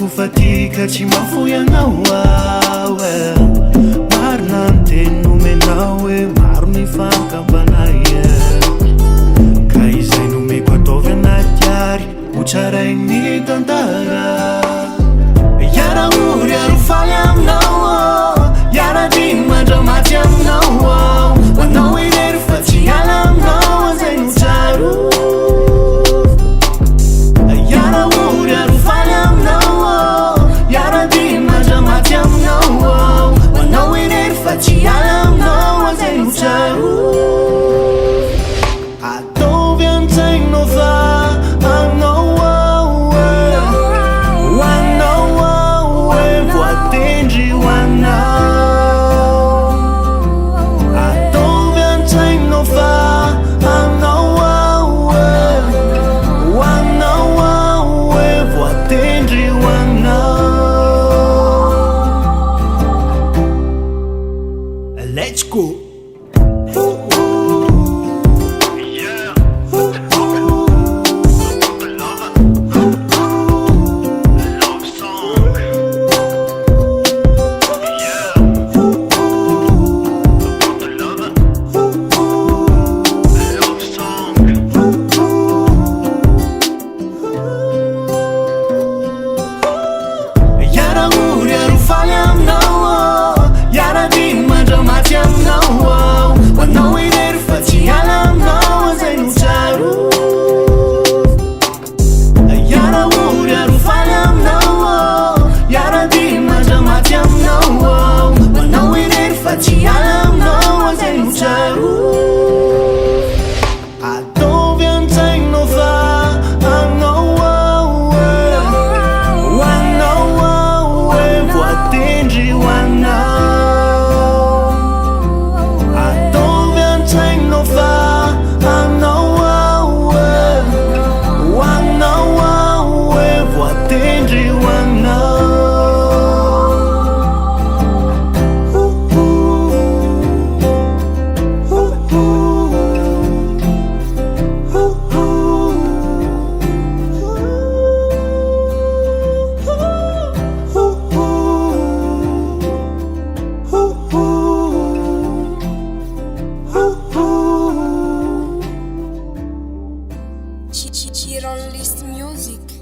Antoko fa tika tsy mahafoy anao marina ny teny nomenao hoe maro ny fankampanay ka izay nomeko ataovy anaty ary ho tsarainy tantara Yara uri arufaly aminao Yara diny mandramaty aminao Manao irery fa tsy ala aminao zay no tsaro Yara uri arufaly aminao Yara diny mandramaty aminao Manao irery fa tsy ala aminao zay no tsaro Ataovy an-tsainao fa Let's go. Yara uri arufaly aminao Yara diny mandramaty aminao Manao irery fa tsy ala aminao zay no tsaro Yara uri arufaly aminao Yara diny mandramaty aminao Manao irery fa tsy ala aminao zay no tsaro Ataovy an-tsainao fa voatendry ho anao Ataovy an-tsainao fa voatendry ho anao Cheer on list music.